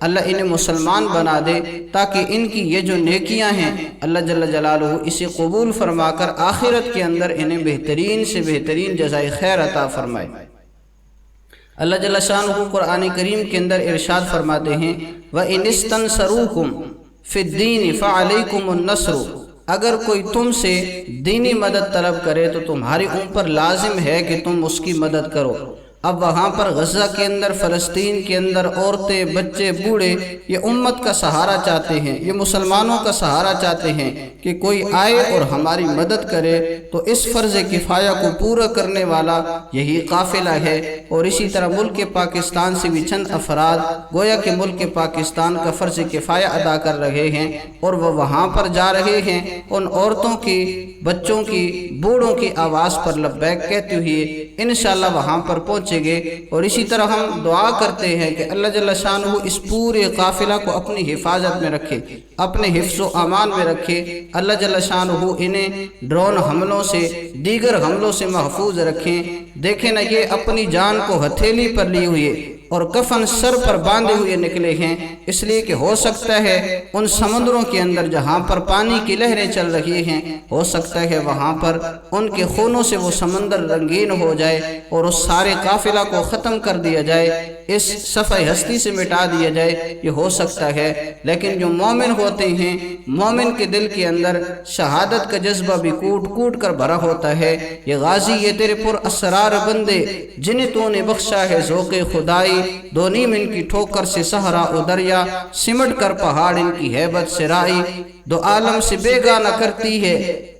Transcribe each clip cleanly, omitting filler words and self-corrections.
اللہ انہیں مسلمان بنا دے تاکہ ان کی یہ جو نیکیاں ہیں اللہ جل جلالہ اسے قبول فرما کر آخرت کے اندر انہیں بہترین سے بہترین جزائے خیر عطا فرمائے۔ اللہ جل شانہ قرآن کریم کے اندر ارشاد فرماتے ہیں وَإِنِ اسْتَنْصَرُوكُمْ فِي الدِّينِ فَعَلَيْكُمُ النَّصْرُ، اگر کوئی تم سے دینی مدد طلب کرے تو تمہارے اوپر لازم ہے کہ تم اس کی مدد کرو۔ اب وہاں پر غزہ کے اندر، فلسطین کے اندر عورتیں، بچے، بوڑھے یہ امت کا سہارا چاہتے ہیں، یہ مسلمانوں کا سہارا چاہتے ہیں کہ کوئی آئے اور ہماری مدد کرے، تو اس فرض کفایہ کو پورا کرنے والا یہی قافلہ ہے۔ اور اسی طرح ملک پاکستان سے بھی چند افراد گویا کہ ملک پاکستان کا فرض کفایہ ادا کر رہے ہیں، اور وہ وہاں پر جا رہے ہیں ان عورتوں کی، بچوں کی، بوڑھوں کی آواز پر لبیک کہتے ہوئے انشاءاللہ وہاں پر پہنچے گے۔ اور اسی طرح ہم دعا کرتے ہیں کہ اللہ جل شانہ اس پورے قافلہ کو اپنی حفاظت میں رکھے، اپنے حفظ و امان میں رکھے۔ اللہ جل شانہ انہیں ڈرون حملوں سے، دیگر حملوں سے محفوظ رکھیں۔ دیکھیں نا، یہ اپنی جان کو ہتھیلی پر لیے ہوئے اور کفن سر پر باندھے ہوئے نکلے ہیں، اس لیے کہ ہو سکتا ہے ان سمندروں کے اندر جہاں پر پانی کی لہریں چل رہی ہیں، ہو سکتا ہے وہاں پر ان کے خونوں سے وہ سمندر رنگین ہو جائے اور اس سارے قافلہ کو ختم کر دیا جائے، اس صفحہ ہستی سے مٹا دیا جائے، یہ ہو سکتا ہے۔ لیکن جو مومن ہوتے ہیں، مومن کے دل کے اندر شہادت کا جذبہ بھی کوٹ کوٹ کر بھرا ہوتا ہے۔ یہ غازی، یہ تیرے پر اسرار بندے جنہیں تو نے بخشا ہے ذوق خدائی، دو نیم ان کی ٹھوکر سے صحرا و دریا، سمٹ کر پہاڑ ان کی ہیبت سے رائی، دو عالم سے بیگانہ کرتی ہے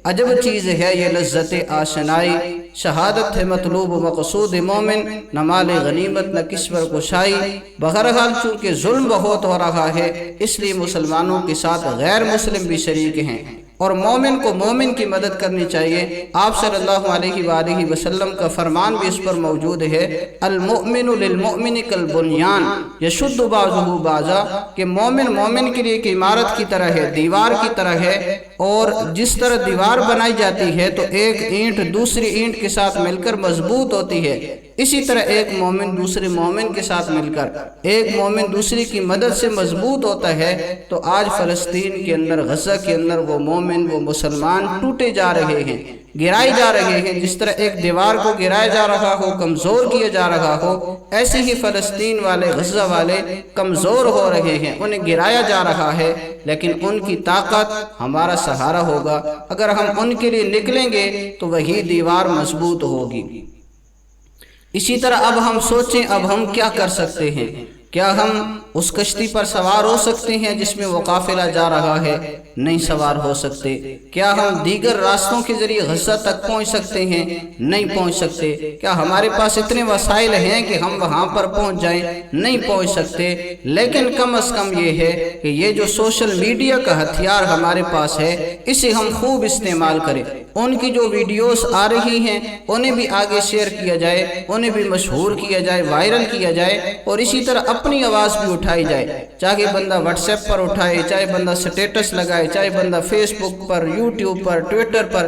عجب چیز ہے یہ لذت آشنائی۔ شہادت ہے مطلوب مقصود مومن، نہ مال غنیمت نہ کسبر کشائی۔ بہرحال چونکہ ظلم بہت ہو رہا ہے، اس لیے مسلمانوں کے ساتھ غیر مسلم بھی شریک ہیں، اور مومن کو مومن کی مدد کرنی چاہیے۔ آپ صلی اللہ علیہ وآلہ وسلم کا فرمان بھی اس پر موجود ہے، المؤمن للمؤمن کالبنیان یشد بعضہ بعضا، کہ مومن مومن کے لیے ایک عمارت کی طرح ہے، دیوار کی طرح ہے، اور جس طرح دیوار بنائی جاتی ہے تو ایک اینٹ دوسری اینٹ کے ساتھ مل کر مضبوط ہوتی ہے، اسی طرح ایک مومن دوسرے مومن کے ساتھ مل کر، ایک مومن دوسری کی مدد سے مضبوط ہوتا ہے۔ تو آج فلسطین کے اندر، غزہ کے اندر وہ مومن، وہ مسلمان ٹوٹے جا رہے ہیں، گرائے جا رہے ہیں۔ جس طرح ایک دیوار کو گرایا جا رہا ہو، کمزور کیا جا رہا ہو، ایسے ہی فلسطین والے، غزہ والے کمزور ہو رہے ہیں، انہیں گرایا جا رہا ہے، لیکن ان کی طاقت ہمارا سہارا ہوگا۔ اگر ہم ان کے لیے نکلیں گے تو وہی دیوار مضبوط ہوگی۔ اسی طرح اب ہم سوچیں، اب ہم کیا کر سکتے ہیں؟ کیا ہم اس کشتی پر سوار ہو سکتے ہیں جس میں وہ قافلہ جا رہا ہے؟ نہیں سوار ہو سکتے۔ کیا ہم دیگر راستوں کے ذریعے غزہ تک پہنچ سکتے ہیں؟ نہیں پہنچ سکتے۔ کیا ہمارے پاس اتنے وسائل ہیں کہ ہم وہاں پر پہنچ جائیں؟ نہیں پہنچ سکتے۔ لیکن کم از کم یہ ہے کہ یہ جو سوشل میڈیا کا ہتھیار ہمارے پاس ہے، اسے ہم خوب استعمال کریں۔ ان کی جو ویڈیوز آ رہی ہیں انہیں بھی آگے شیئر کیا جائے، انہیں بھی مشہور کیا جائے، وائرل کیا جائے، اور اسی طرح اپنی آواز بھی اٹھائی جائے۔ چاہے بندہ واٹس ایپ پر اٹھائے، چاہے بندہ سٹیٹس لگائے، چاہے بندہ فیس بک پر، یوٹیوب پر، ٹویٹر پر،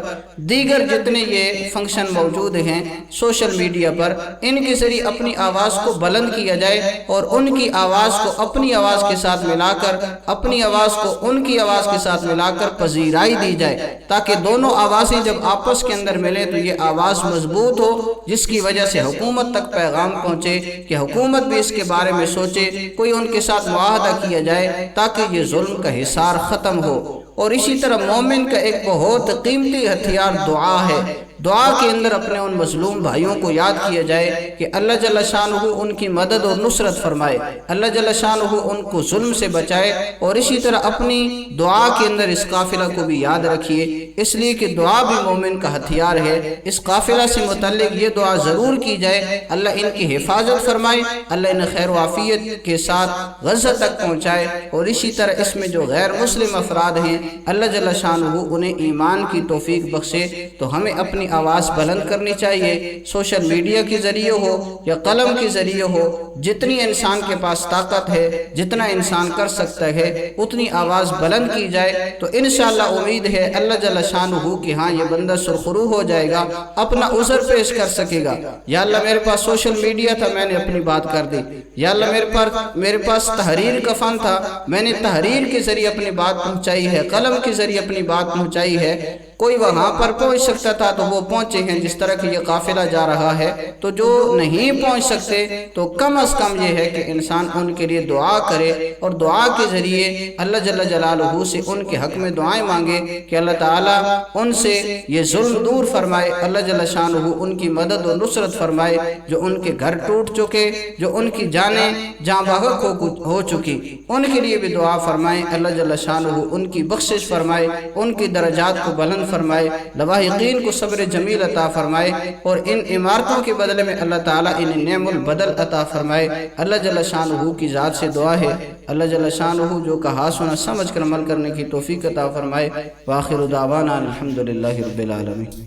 دیگر جتنے یہ فنکشن موجود ہیں سوشل میڈیا پر، ان کے ذریعے اپنی آواز کو بلند کیا جائے، اور ان کی آواز کو اپنی آواز کے ساتھ ملا کر، اپنی آواز کو ان کی آواز کے ساتھ ملا کر پذیرائی دی جائے، تاکہ دونوں آوازیں جب آپس کے اندر ملے تو یہ آواز مضبوط ہو، جس کی وجہ سے حکومت تک پیغام پہنچے کہ حکومت بھی اس کے بارے میں سوچے، کوئی ان کے ساتھ معاہدہ کیا جائے تاکہ یہ ظلم کا حصار ختم ہو۔ اور اسی طرح مومن کا ایک بہت قیمتی ہتھیار دعا ہے۔ دعا کے اندر اپنے ان مظلوم بھائیوں کو یاد کیا جائے کہ اللہ جل شانہ ان کی مدد اور نصرت فرمائے، اللہ جل شانہ ان کو ظلم سے بچائے، اور اسی طرح اپنی دعا کے اندر اس قافلہ کو بھی یاد رکھیے، اس لیے کہ دعا بھی مومن کا ہتھیار ہے۔ اس قافلہ سے متعلق یہ دعا ضرور کی جائے، اللہ ان کی حفاظت فرمائے، اللہ انہیں خیر و عافیت کے ساتھ غزہ تک پہنچائے، اور اسی طرح اس میں جو غیر مسلم افراد ہیں اللہ جل شانہ انہیں ایمان کی توفیق بخشے۔ تو ہمیں اپنی آواز بلند کرنی چاہیے، سوشل میڈیا کے ذریعے ہو یا قلم کے ذریعے ہو، جتنی انسان کے پاس طاقت ہے، جتنا انسان کر سکتا ہے اتنی آواز بلند کی جائے، تو انشاءاللہ امید ہے اللہ جل شانہ کہ ہاں یہ بندہ سرخرو ہو جائے گا، اپنا عذر پیش کر سکے گا۔ یا اللہ میرے پاس سوشل میڈیا تھا، میں نے اپنی بات کر دی۔ یا اللہ میرے پاس تحریر کا فن تھا، میں نے تحریر کے ذریعے اپنی بات پہنچائی ہے، قلم کے ذریعے اپنی بات پہنچائی ہے۔ کوئی وہاں پر پہنچ سکتا تھا تو وہ پہنچے ہیں، جس طرح کہ یہ قافلہ جا رہا ہے، تو جو نہیں پہنچ سکتے تو کم از کم یہ ہے کہ انسان ان کے لیے دعا کرے، اور دعا کے ذریعے اللہ جل جلالہ سے ان کے حق میں دعائیں مانگے کہ اللہ تعالیٰ ان سے یہ ظلم دور فرمائے، اللہ جل شانہ ان کی مدد و نصرت فرمائے، جو ان کے گھر ٹوٹ چکے، جو ان کی جانیں جاں بحق ہو چکی، ان کے لیے بھی دعا فرمائے، اللہ جل شانہ ان کی بخشش فرمائے، ان کی درجات کو بلند فرمائے، لواحقین کو صبر جمیل عطا فرمائے، اور ان عمارتوں کے بدلے میں اللہ تعالیٰ انہیں نعم البدل عطا فرمائے۔ اللہ جل شانہ کی ذات سے دعا ہے، اللہ جل شانہ جو کہا سنا سمجھ کر عمل کرنے کی توفیق عطا فرمائے۔ وآخر دعوانا الحمدللہ رب العالمین۔